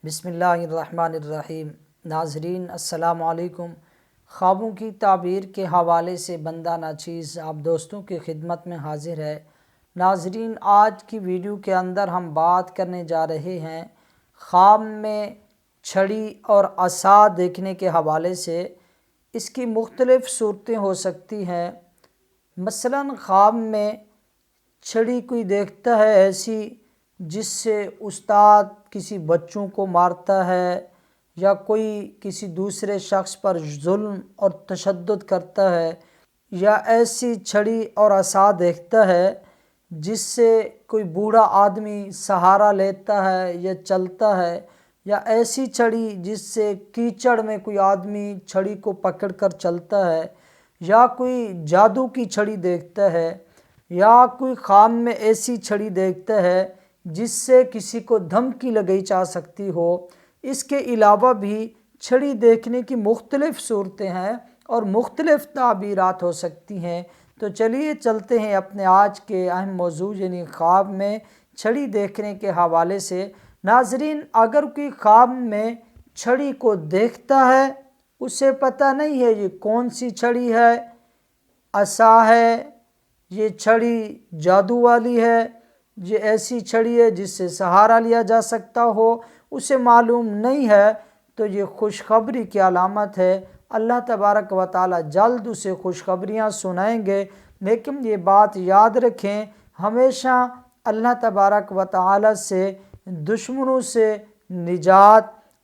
بسم اللہ الرحمن الرحیم۔ ناظرین السلام علیکم۔ خوابوں کی تعبیر کے حوالے سے بندہ ناچیز آپ دوستوں کی خدمت میں حاضر ہے۔ ناظرین، آج کی ویڈیو کے اندر ہم بات کرنے جا رہے ہیں خواب میں چھڑی اور عصا دیکھنے کے حوالے سے۔ اس کی مختلف صورتیں ہو سکتی ہیں۔ مثلاً خواب میں چھڑی کوئی دیکھتا ہے ایسی جس سے استاد کسی بچوں کو مارتا ہے یا کوئی کسی دوسرے شخص پر ظلم اور تشدد کرتا ہے، یا ایسی چھڑی اور عصا دیکھتا ہے جس سے کوئی بوڑھا آدمی سہارا لیتا ہے یا چلتا ہے، یا ایسی چھڑی جس سے کیچڑ میں کوئی آدمی چھڑی کو پکڑ کر چلتا ہے، یا کوئی جادو کی چھڑی دیکھتا ہے، یا کوئی خواب میں ایسی چھڑی دیکھتا ہے جس سے کسی کو دھمکی لگائی جا سکتی ہو۔ اس کے علاوہ بھی چھڑی دیکھنے کی مختلف صورتیں ہیں اور مختلف تعبیرات ہو سکتی ہیں۔ تو چلیے چلتے ہیں اپنے آج کے اہم موضوع یعنی خواب میں چھڑی دیکھنے کے حوالے سے۔ ناظرین، اگر کوئی خواب میں چھڑی کو دیکھتا ہے، اسے پتہ نہیں ہے یہ کون سی چھڑی ہے، عصا ہے، یہ چھڑی جادو والی ہے، یہ ایسی چھڑی ہے جس سے سہارا لیا جا سکتا ہو، اسے معلوم نہیں ہے، تو یہ خوشخبری کی علامت ہے۔ اللہ تبارک و تعالی جلد اسے خوشخبریاں سنائیں گے، لیکن یہ بات یاد رکھیں، ہمیشہ اللہ تبارک و تعالی سے دشمنوں سے نجات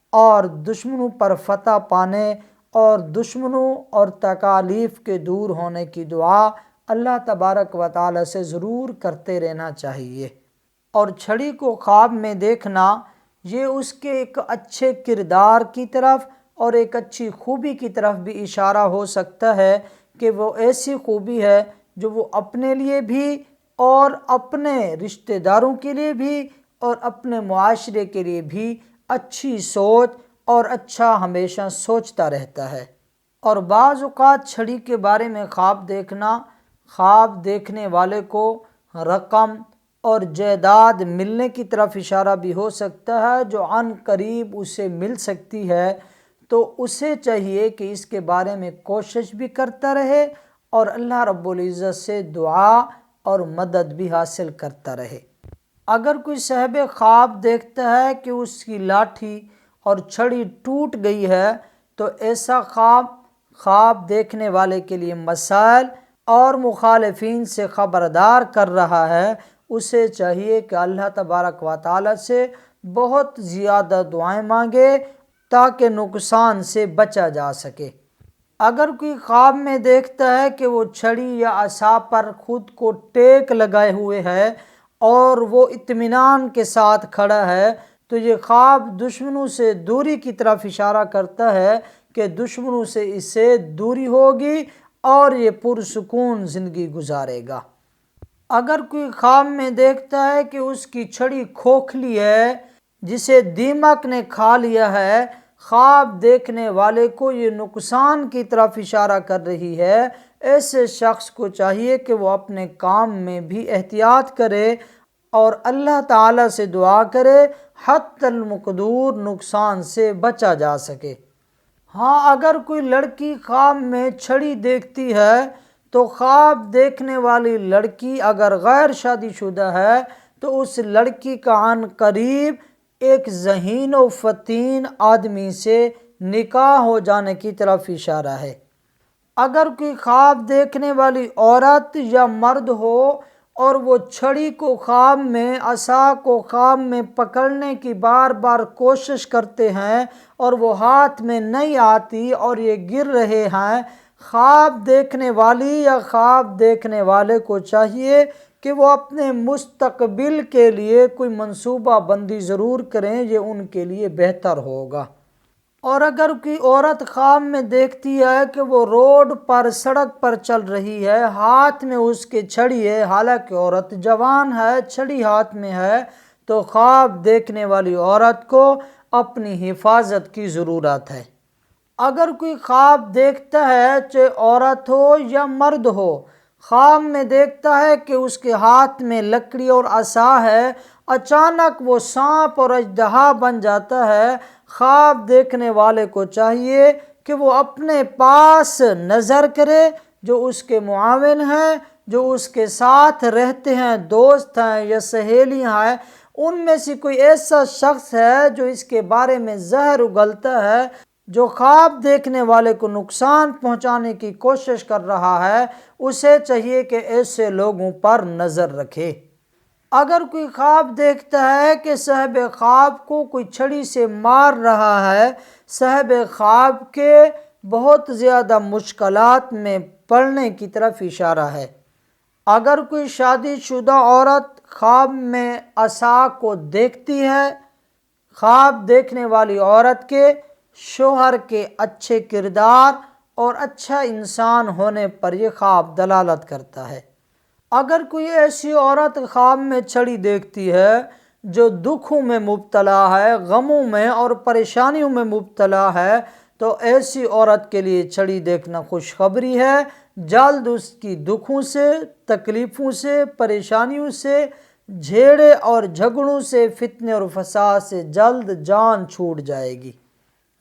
اور دشمنوں پر فتح پانے اور دشمنوں اور تکالیف کے دور ہونے کی دعا اللہ تبارک و تعالی سے ضرور کرتے رہنا چاہیے۔ اور چھڑی کو خواب میں دیکھنا یہ اس کے ایک اچھے کردار کی طرف اور ایک اچھی خوبی کی طرف بھی اشارہ ہو سکتا ہے کہ وہ ایسی خوبی ہے جو وہ اپنے لیے بھی اور اپنے رشتہ داروں کے لیے بھی اور اپنے معاشرے کے لیے بھی اچھی سوچ اور اچھا ہمیشہ سوچتا رہتا ہے۔ اور بعض اوقات چھڑی کے بارے میں خواب دیکھنا خواب دیکھنے والے کو رقم اور جائیداد ملنے کی طرف اشارہ بھی ہو سکتا ہے جو عن قریب اسے مل سکتی ہے، تو اسے چاہیے کہ اس کے بارے میں کوشش بھی کرتا رہے اور اللہ رب العزت سے دعا اور مدد بھی حاصل کرتا رہے۔ اگر کوئی صاحب خواب دیکھتا ہے کہ اس کی لاٹھی اور چھڑی ٹوٹ گئی ہے، تو ایسا خواب دیکھنے والے کے لیے مسائل اور مخالفین سے خبردار کر رہا ہے۔ اسے چاہیے کہ اللہ تبارک و تعالی سے بہت زیادہ دعائیں مانگے تاکہ نقصان سے بچا جا سکے۔ اگر کوئی خواب میں دیکھتا ہے کہ وہ چھڑی یا عصا پر خود کو ٹیک لگائے ہوئے ہے اور وہ اطمینان کے ساتھ کھڑا ہے، تو یہ خواب دشمنوں سے دوری کی طرف اشارہ کرتا ہے کہ دشمنوں سے اسے دوری ہوگی اور یہ پرسکون زندگی گزارے گا۔ اگر کوئی خواب میں دیکھتا ہے کہ اس کی چھڑی کھوکھلی ہے جسے دیمک نے کھا لیا ہے، خواب دیکھنے والے کو یہ نقصان کی طرف اشارہ کر رہی ہے۔ ایسے شخص کو چاہیے کہ وہ اپنے کام میں بھی احتیاط کرے اور اللہ تعالی سے دعا کرے حتی المقدور نقصان سے بچا جا سکے۔ ہاں، اگر کوئی لڑکی خواب میں چھڑی دیکھتی ہے تو خواب دیکھنے والی لڑکی اگر غیر شادی شدہ ہے تو اس لڑکی کا عن قریب ایک ذہین و فطین آدمی سے نکاح ہو جانے کی طرف اشارہ ہے۔ اگر کوئی خواب دیکھنے والی عورت یا مرد ہو اور وہ چھڑی کو خواب میں عصا کو خواب میں پکڑنے کی بار بار کوشش کرتے ہیں اور وہ ہاتھ میں نہیں آتی اور یہ گر رہے ہیں، خواب دیکھنے والی یا خواب دیکھنے والے کو چاہیے کہ وہ اپنے مستقبل کے لیے کوئی منصوبہ بندی ضرور کریں، یہ ان کے لیے بہتر ہوگا۔ اور اگر کوئی عورت خواب میں دیکھتی ہے کہ وہ روڈ پر سڑک پر چل رہی ہے، ہاتھ میں اس کے چھڑی ہے، حالانکہ عورت جوان ہے، چھڑی ہاتھ میں ہے، تو خواب دیکھنے والی عورت کو اپنی حفاظت کی ضرورت ہے۔ اگر کوئی خواب دیکھتا ہے چاہے عورت ہو یا مرد ہو، خواب میں دیکھتا ہے کہ اس کے ہاتھ میں لکڑی اور عصا ہے اچانک وہ سانپ اور اژدہا بن جاتا ہے۔ خواب دیکھنے والے کو چاہیے کہ وہ اپنے پاس نظر کرے، جو اس کے معاون ہیں، جو اس کے ساتھ رہتے ہیں، دوست ہیں یا سہیلیاں ہیں، ان میں سے کوئی ایسا شخص ہے جو اس کے بارے میں زہر اگلتا ہے، جو خواب دیکھنے والے کو نقصان پہنچانے کی کوشش کر رہا ہے، اسے چاہیے کہ ایسے لوگوں پر نظر رکھے۔ اگر کوئی خواب دیکھتا ہے کہ صاحب خواب کو کوئی چھڑی سے مار رہا ہے، صاحب خواب کے بہت زیادہ مشکلات میں پڑنے کی طرف اشارہ ہے۔ اگر کوئی شادی شدہ عورت خواب میں عصا کو دیکھتی ہے، خواب دیکھنے والی عورت کے شوہر کے اچھے کردار اور اچھا انسان ہونے پر یہ خواب دلالت کرتا ہے۔ اگر کوئی ایسی عورت خواب میں چھڑی دیکھتی ہے جو دکھوں میں مبتلا ہے، غموں میں اور پریشانیوں میں مبتلا ہے، تو ایسی عورت کے لیے چھڑی دیکھنا خوشخبری ہے۔ جلد اس کی دکھوں سے، تکلیفوں سے، پریشانیوں سے، جھیڑے اور جھگڑوں سے، فتنے اور فساد سے جلد جان چھوٹ جائے گی۔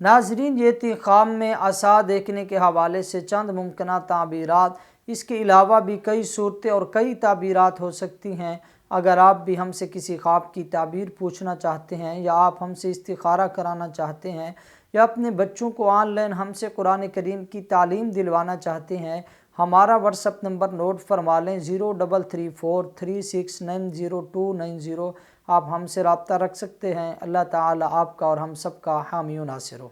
ناظرین، یہ تھی خواب میں عصا دیکھنے کے حوالے سے چند ممکنہ تعبیرات۔ اس کے علاوہ بھی کئی صورتیں اور کئی تعبیرات ہو سکتی ہیں۔ اگر آپ بھی ہم سے کسی خواب کی تعبیر پوچھنا چاہتے ہیں، یا آپ ہم سے استخارہ کرانا چاہتے ہیں، یا اپنے بچوں کو آن لائن ہم سے قرآن کریم کی تعلیم دلوانا چاہتے ہیں، ہمارا واٹس ایپ نمبر نوٹ فرما لیں، 033436909290۔ آپ ہم سے رابطہ رکھ سکتے ہیں۔ اللہ تعالی آپ کا اور ہم سب کا حامی و ناصر ہو۔